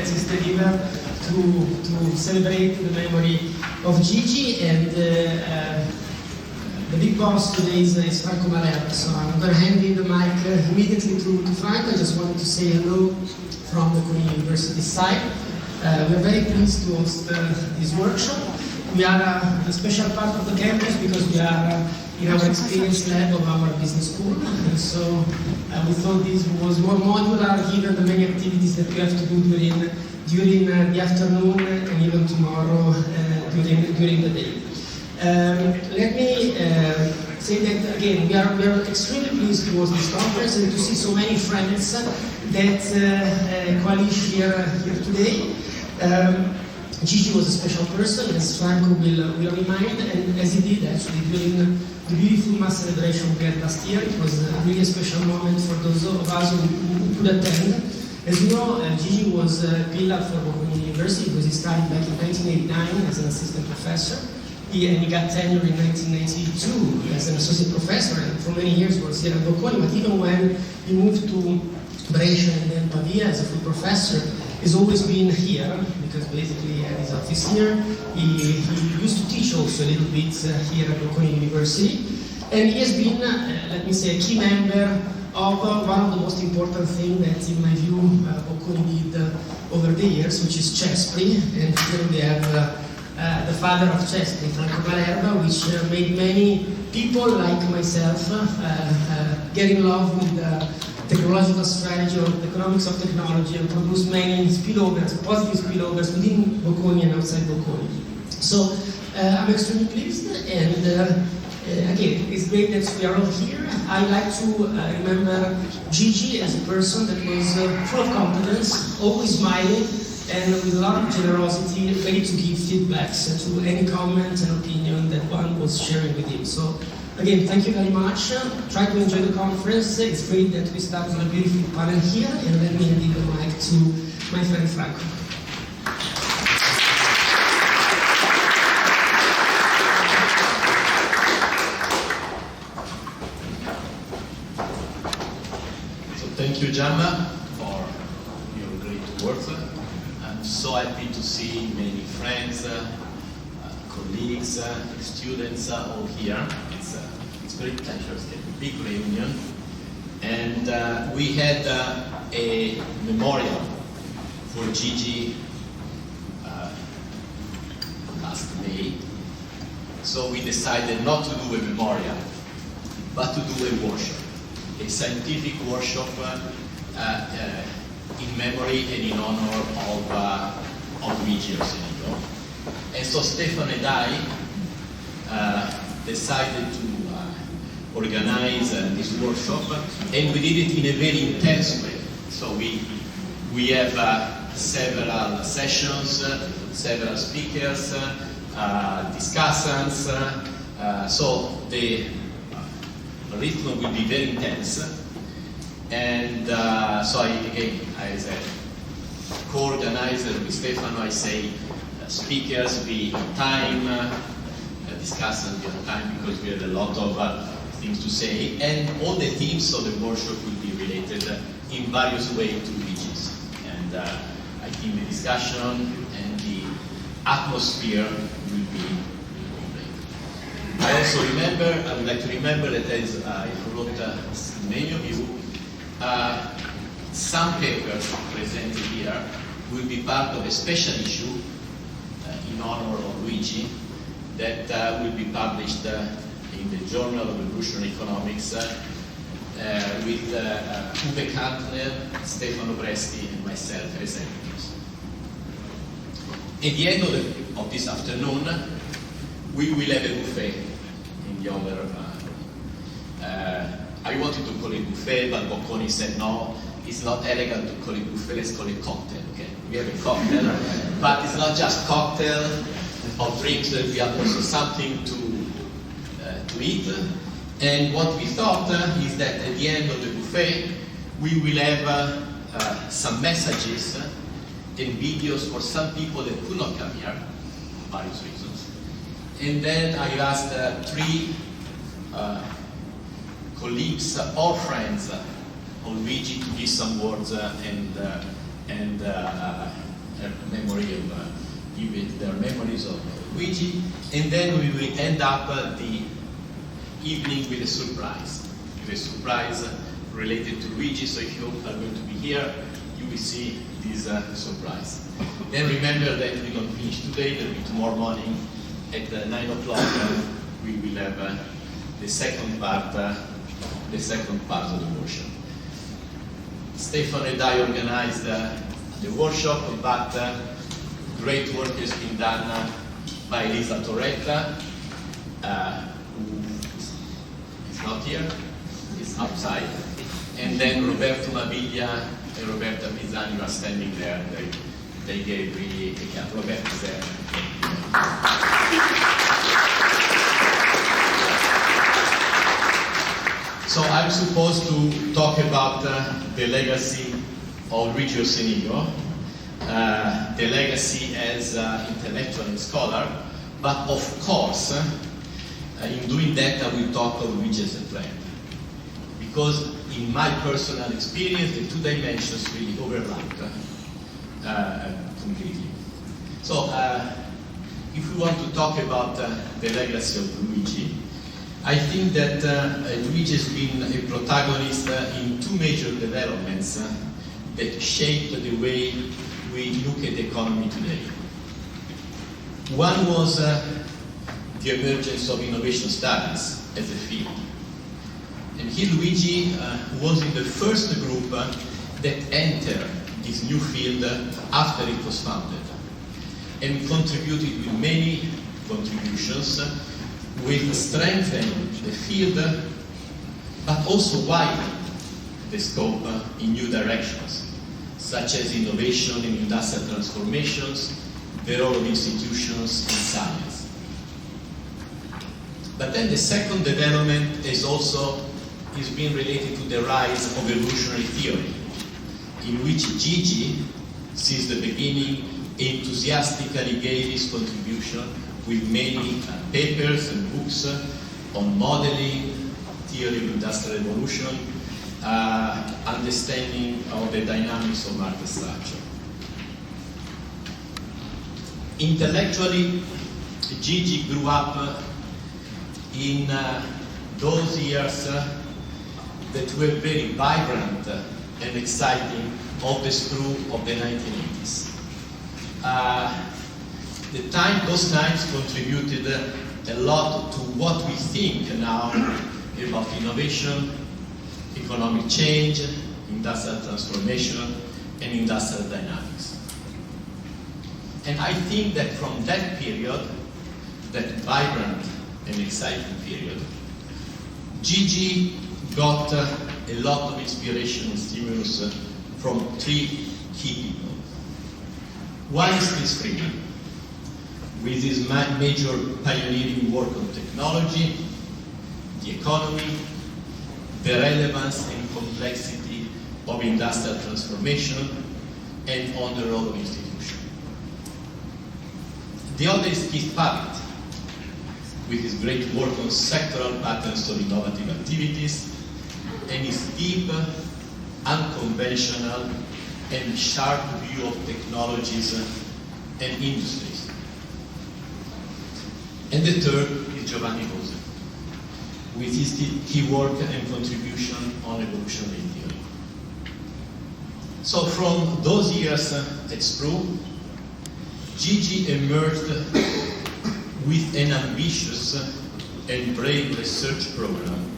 that is delivered to celebrate the memory of Gigi, and the big boss today is Franco Malerba, so I'm going to hand in the mic immediately to Franco. I just wanted to say hello from the Bocconi University side. We're very pleased to host this workshop. We are a special part of the campus because we are in our experience lab of our business school, and so we thought this was more modular given the many activities that we have to do during the afternoon and even tomorrow during the day. Let me say that again, we are extremely pleased to host this conference and to see so many friends that coalesce here today. Gigi was a special person, as Franco will remind, and as he did actually during the beautiful mass celebration we had last year. It was really a special moment for those of us who could attend. As you know, Gigi was a pillar for Bocconi University because he started back in 1989 as an assistant professor. And he got tenure in 1992 as an associate professor, and for many years was here at Bocconi. But even when he moved to Brescia and then Pavia as a full professor, he's always been here, because basically he had his office here. He used to teach also a little bit here at Bocconi University. And he has been, let me say, a key member of one of the most important things that, in my view, Bocconi did over the years, which is SPRU. And here we have the father of SPRU, Franco Malerba, which made many people like myself get in love with technological strategy or the economics of technology, and produce many spillovers, positive spillovers within Bocconi and outside Bocconi. So I'm extremely pleased, and again, it's great that we are all here. I like to remember Gigi as a person that was full of confidence, always smiling, and with a lot of generosity, ready to give feedbacks to any comment and opinion that one was sharing with him. So again, thank you very much. Try to enjoy the conference. It's great that we start with a beautiful panel here, and let me hand the mic to my friend Franco. So thank you, Gemma, for your great work. I'm so happy to see many friends, colleagues, students all here. It's very pleasure. It's a big reunion, and we had a memorial for Gigi last May. So we decided not to do a memorial, but to do a workshop, a scientific workshop in memory and in honor of Luigi Orsenigo. And so Stefano and I decided to organize this workshop, and we did it in a very intense way. So we have several sessions, several speakers, discussants. So the rhythm will be very intense. And so again, as a co-organizer with Stefano, I say speakers be on time, discussants be on time, because we have a lot of things to say, and all the themes of the workshop will be related in various ways to Luigi's. And I think the discussion and the atmosphere will be great. I also I would like to remember that as I wrote many of you, some papers presented here will be part of a special issue in honor of Luigi that will be published in the Journal of Evolutionary Economics with Uwe Kantner, Stefano Bresti, and myself as editors. At the end of this afternoon, we will have a buffet in the other room. I wanted to call it buffet, but Bocconi said no, it's not elegant to call it buffet, let's call it cocktail. Okay, we have a cocktail, but it's not just cocktail of drinks, we have also something to eat. And what we thought is that at the end of the buffet, we will have some messages and videos for some people that could not come here, for various reasons. And then I asked three colleagues or friends of Luigi to give some words and memory of their memories of Luigi, and then we will end up the evening with a surprise. Related to Luigi, so if you are going to be here, you will see this surprise. Then remember that we don't finish today, there will be tomorrow morning at 9 o'clock we will have the second part of the workshop. Stefano and I organized the workshop, but great work has been done by Lisa Torretta, who is not here, is outside, and then Roberto Mabiglia and Roberta Pisani are standing there. They gave really a clap. Roberto's there. So I'm supposed to talk about the legacy of Luigi Orsenigo, the legacy as intellectual and scholar, but of course, in doing that I will talk of Luigi as a friend. Because in my personal experience, the two dimensions really overlap completely. So, if we want to talk about the legacy of Luigi, I think that Luigi has been a protagonist in two major developments that shaped the way we look at the economy today. One was the emergence of innovation studies as a field. And here Luigi was in the first group that entered this new field after it was founded, and contributed with many contributions with strengthening the field, but also widening the scope in new directions, such as innovation and industrial transformations, the role of institutions in science. But then the second development is being related to the rise of evolutionary theory, in which Gigi, since the beginning, enthusiastically gave his contribution with many papers and books on modeling, theory of industrial evolution, understanding of the dynamics of market structure. Intellectually, Gigi grew up in those years that were very vibrant and exciting of the SPRU of the 1980s. Those times contributed a lot to what we think now about innovation, economic change, industrial transformation, and industrial dynamics. And I think that from that period, that vibrant and exciting period, Gigi got a lot of inspiration and stimulus from three key people. One is Freeman, with his major pioneering work on technology, the economy, the relevance and complexity of industrial transformation, and on the role of institutions. The other is Pavitt, with his great work on sectoral patterns of innovative activities, and his deep, unconventional, and sharp view of technologies and industries. And the third is Giovanni Rose, with his key work and contribution on evolutionary theory. So from those years at SPRU, Gigi emerged with an ambitious and brave research program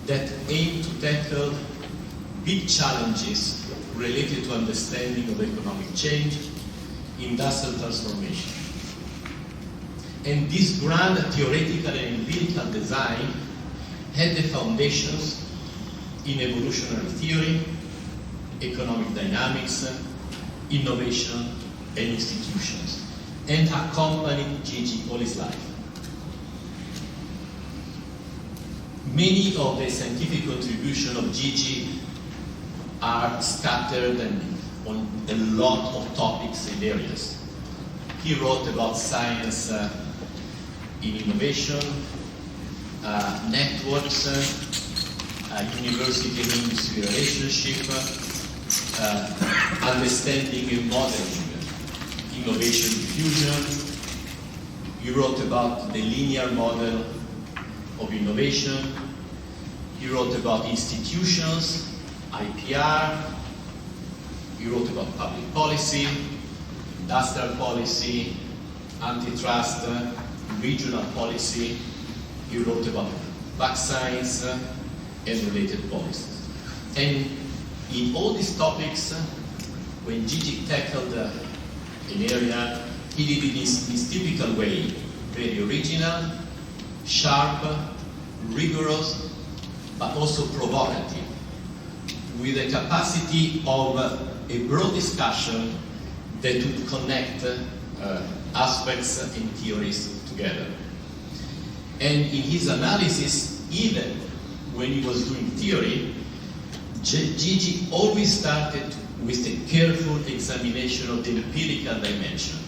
that aimed to tackle big challenges related to understanding of economic change, industrial transformation. And this grand theoretical and empirical design had the foundations in evolutionary theory, economic dynamics, innovation, and institutions, and accompanied Gigi all his life. Many of the scientific contributions of Gigi are scattered and on a lot of topics and areas. He wrote about science in innovation, networks, university and industry relationship, understanding and modeling innovation diffusion. He wrote about the linear model of innovation. He wrote about institutions, IPR. He wrote about public policy, industrial policy, antitrust, regional policy. He wrote about vaccines and related policies. And in all these topics, when Gigi tackled an area, he did it in his typical way, very original, sharp, rigorous, but also provocative, with a capacity of a broad discussion that would connect aspects and theories together. And in his analysis, even when he was doing theory, Gigi always started with a careful examination of the empirical dimension.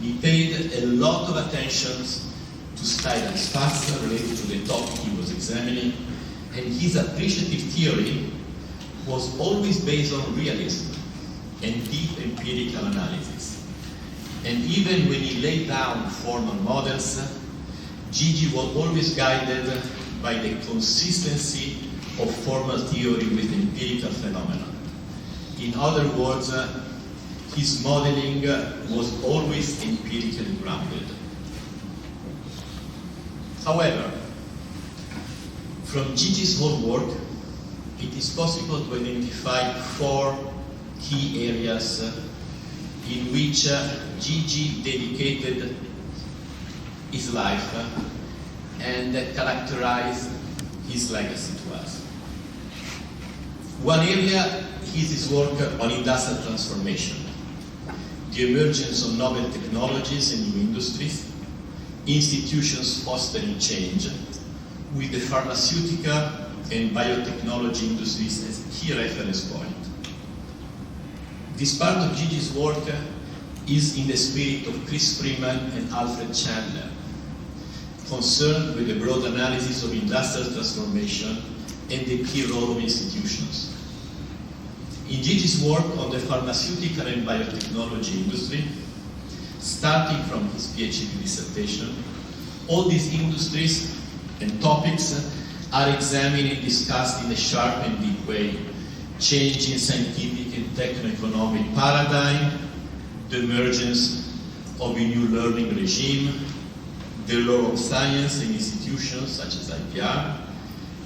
He paid a lot of attention to style and facts related to the topic he was examining, and his appreciative theory was always based on realism and deep empirical analysis. And even when he laid down formal models, Gigi was always guided by the consistency of formal theory with empirical phenomena. In other words, his modeling was always empirically grounded. However, from Gigi's whole work, it is possible to identify 4 key areas in which Gigi dedicated his life and that characterized his legacy to us. One area is his work on industrial transformation, the emergence of novel technologies and new industries, institutions fostering change, with the pharmaceutical and biotechnology industries as a key reference point. This part of Gigi's work is in the spirit of Chris Freeman and Alfred Chandler, concerned with the broad analysis of industrial transformation and the key role of institutions. In Gigi's work on the pharmaceutical and biotechnology industry, starting from his PhD dissertation, all these industries and topics are examined and discussed in a sharp and deep way, changing scientific and techno-economic paradigm, the emergence of a new learning regime, the role of science and institutions such as IPR,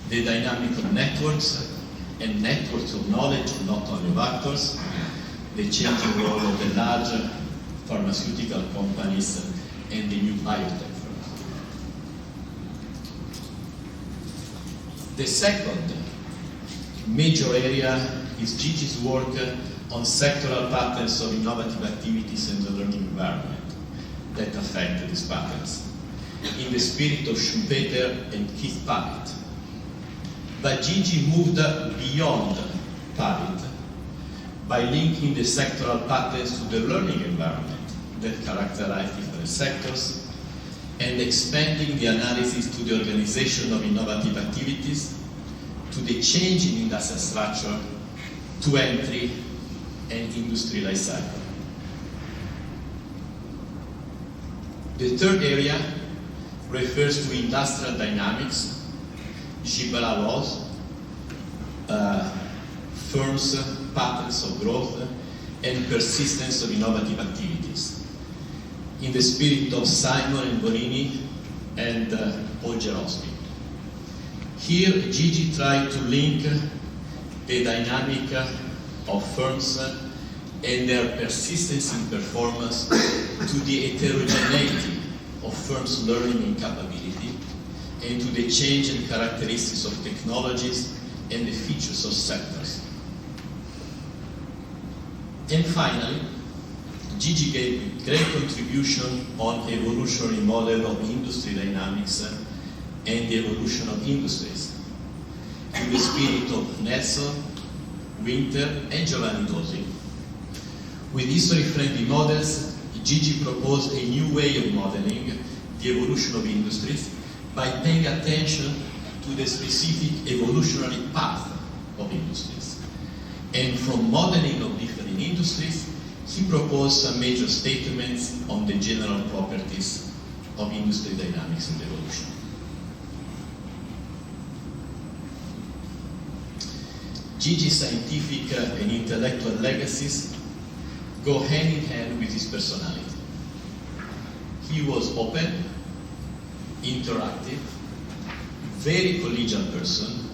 the dynamic of networks and networks of knowledge, not only of actors, the changing role of the large pharmaceutical companies and the new biotech firms. The second major area is Gigi's work on sectoral patterns of innovative activities in the learning environment that affect these patterns, in the spirit of Schumpeter and Keith Pavitt. But Gigi moved beyond Pavitt by linking the sectoral patterns to the learning environment that characterize different sectors and expanding the analysis to the organization of innovative activities, to the change in industrial structure, to entry and industry life cycle. The third area refers to industrial dynamics, Gibelin laws, firms' patterns of growth, and persistence of innovative activities, in the spirit of Simon and Bonini and Paul Gerosmi. Here, Gigi tried to link the dynamic of firms and their persistence in performance to the heterogeneity of firms' learning and capability, and to the change and characteristics of technologies and the features of sectors. And finally, Gigi gave a great contribution on evolutionary model of industry dynamics and the evolution of industries, in the spirit of Nelson, Winter, and Giovanni Dosi. With history-friendly models, Gigi proposed a new way of modeling the evolution of industries by paying attention to the specific evolutionary path of industries. And from modeling of different industries, he proposed some major statements on the general properties of industry dynamics and evolution. Gigi's scientific and intellectual legacies go hand in hand with his personality. He was open, interactive, very collegial person,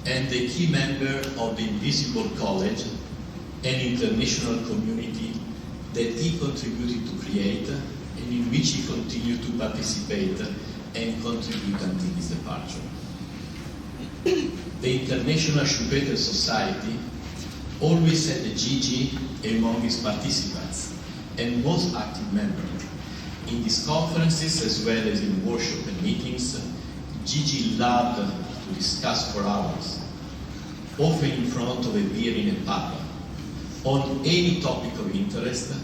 and a key member of the invisible college, an international community that he contributed to create and in which he continued to participate and contribute until his departure. The International Schumpeter Society always had Gigi among its participants and most active member. In these conferences, as well as in workshops and meetings, Gigi loved to discuss for hours, often in front of a beer in a pub, on any topic of interest,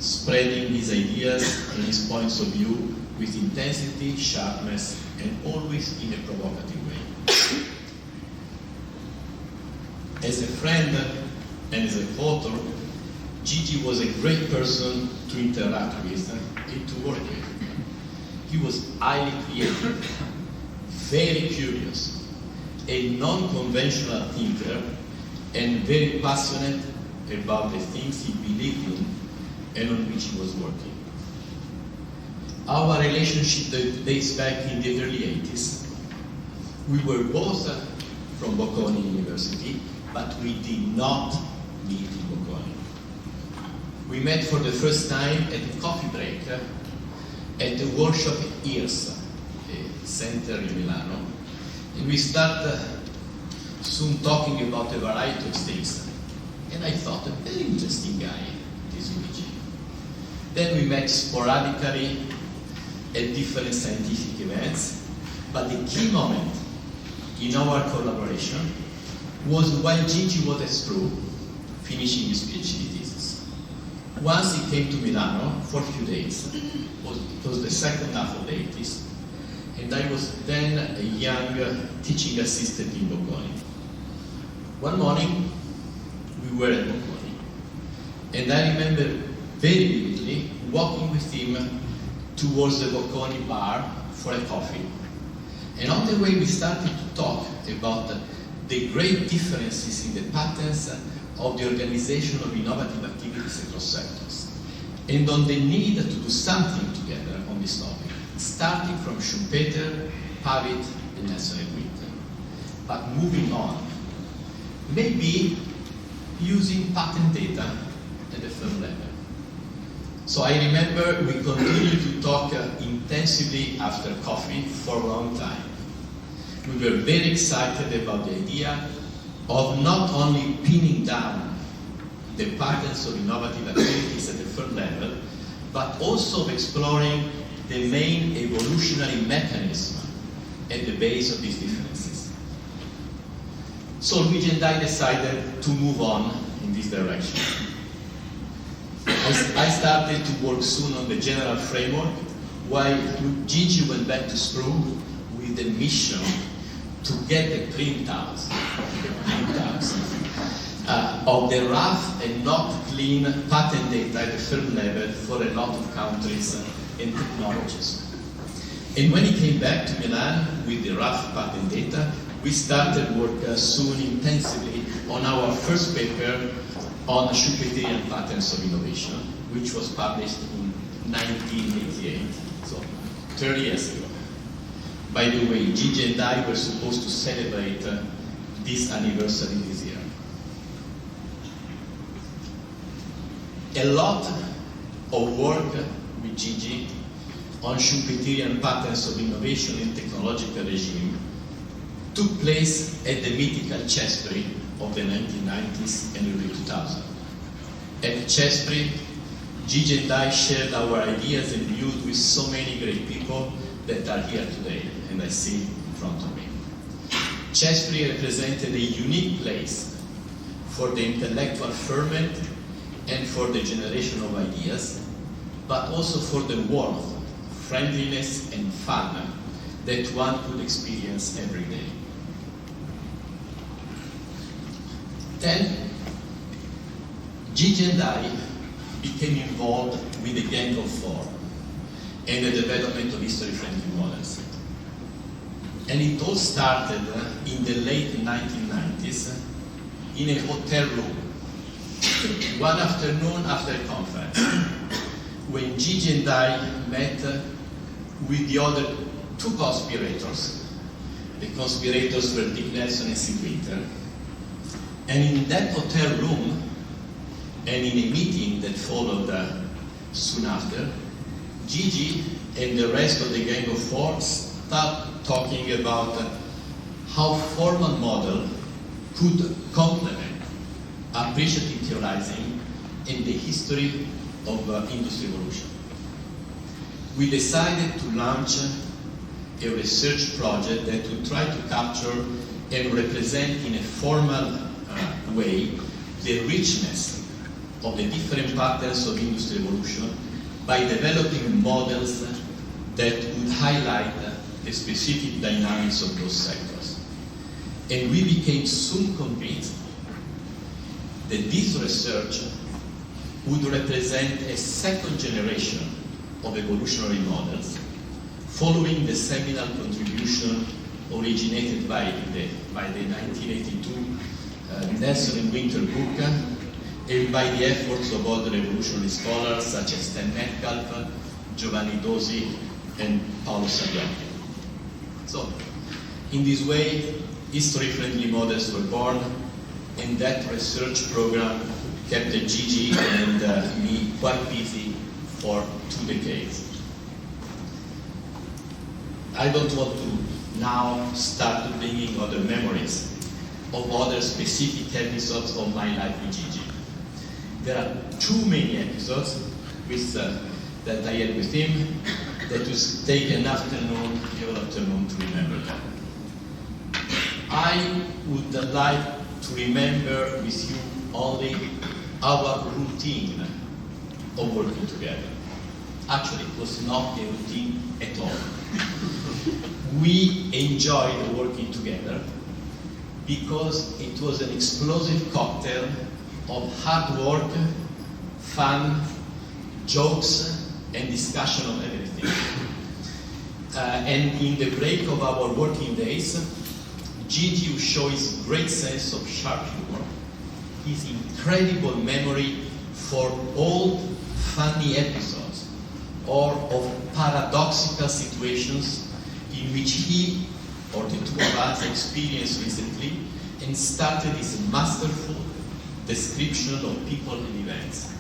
spreading his ideas and his points of view with intensity, sharpness, and always in a provocative way. As a friend and as a author, Gigi was a great person to interact with and to work with. He was highly creative, very curious, a non-conventional thinker, and very passionate about the things he believed in and on which he was working. Our relationship dates back in the early 80s. We were both from Bocconi University, but we did not meet in Bocconi. We met for the first time at a coffee break at the workshop EARS, a center in Milano, and we started soon talking about a variety of things. And I thought, a very interesting guy, this Luigi. Then we met sporadically at different scientific events, but the key moment in our collaboration was while Gigi was at SPRU, finishing his PhD thesis. Once he came to Milano for a few days. It was the second half of the 80s, and I was then a young teaching assistant in Bocconi. One morning, we were at Bocconi, and I remember very vividly walking with him towards the Bocconi bar for a coffee. And on the way, we started to talk about the great differences in the patterns of the organization of innovative activities across sectors, and on the need to do something together on this topic, starting from Schumpeter, Pavitt, and Nelson and Winter, but moving on, maybe using patent data at the firm level. So I remember we continued to talk intensively after coffee for a long time. We were very excited about the idea of not only pinning down the patterns of innovative activities at the firm level, but also of exploring the main evolutionary mechanism at the base of these differences. So Luigi and I decided to move on in this direction. I started to work soon on the general framework, while Gigi went back to SPRU with the mission to get the printouts of the rough and not clean patent data at the firm level for a lot of countries and technologies. And when he came back to Milan with the rough patent data, we started work soon intensively on our first paper on Schumpeterian patterns of innovation, which was published in 1988, so 30 years ago. By the way, Gigi and I were supposed to celebrate this anniversary this year. A lot of work with Gigi on Schumpeterian patterns of innovation in technological regime took place at the mythical CESPRI of the 1990s and early 2000s. At CESPRI, Gigi and I shared our ideas and views with so many great people that are here today, and I see in front of me. CESPRI represented a unique place for the intellectual ferment and for the generation of ideas, but also for the warmth, friendliness, and fun that one could experience every day. Then, Gigi and I became involved with the Gang of Four and the development of history-friendly models. And it all started in the late 1990s in a hotel room, one afternoon after a conference, when Gigi and I met with the other two conspirators. The conspirators were Dick Nelson and Sid Winter. And in that hotel room, and in a meeting that followed soon after, Gigi and the rest of the Gang of Four started talking about how formal model could complement appreciative theorizing and the history of industry evolution. We decided to launch a research project that would try to capture and represent in a formal way the richness of the different patterns of industry evolution by developing models that would highlight the specific dynamics of those sectors. And we became soon convinced that this research would represent a second generation of evolutionary models, following the seminal contribution originated by the 1982 Nelson and Winter book, and by the efforts of other evolutionary scholars such as Stan Metcalf, Giovanni Dosi, and Paolo Saviano. So, in this way, history-friendly models were born, and that research program kept Gigi and me quite busy for 2 decades. I don't want to now start bringing other memories of other specific episodes of my life with Gigi. There are too many episodes that I had with him that would take an afternoon, the whole afternoon to remember them. I would like to remember with you only our routine of working together. Actually, it was not a routine at all. We enjoyed working together because it was an explosive cocktail of hard work, fun, jokes, and discussion of everything. And in the break of our working days, Gigi would show his great sense of sharp humor, his incredible memory for old funny episodes, or of paradoxical situations in which he or the two of us experienced recently, and started his masterful description of people and events.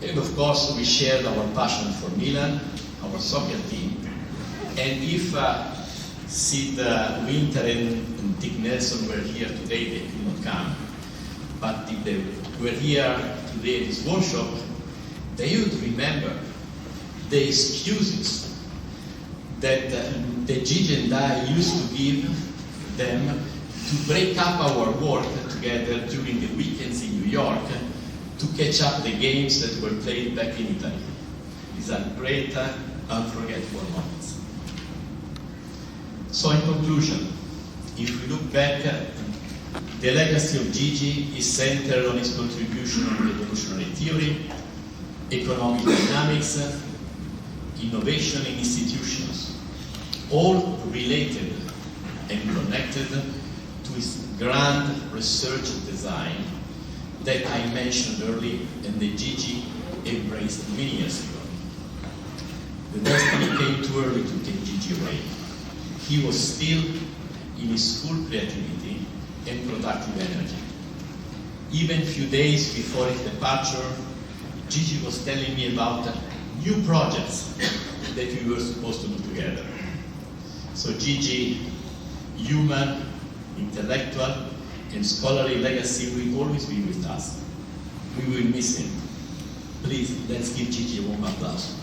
And of course, we shared our passion for Milan, our soccer team, and if Sid Winter and Dick Nelson were here today, they could not come, but if they were here today at this workshop, they would remember the excuses that Gigi and I used to give them to break up our work together during the weekends in New York to catch up the games that were played back in Italy. These are great, unforgettable moments. So in conclusion, if we look back, the legacy of Gigi is centered on his contribution to evolutionary theory, economic dynamics, innovation in institutions, all related and connected to his grand research design that I mentioned earlier and that Gigi embraced many years ago. The destiny came too early to take Gigi away. He was still in his full creativity and productive energy. Even a few days before his departure, Gigi was telling me about new projects that we were supposed to do together. So Gigi, human, intellectual, and scholarly legacy will always be with us. We will miss him. Please, let's give Gigi a warm applause.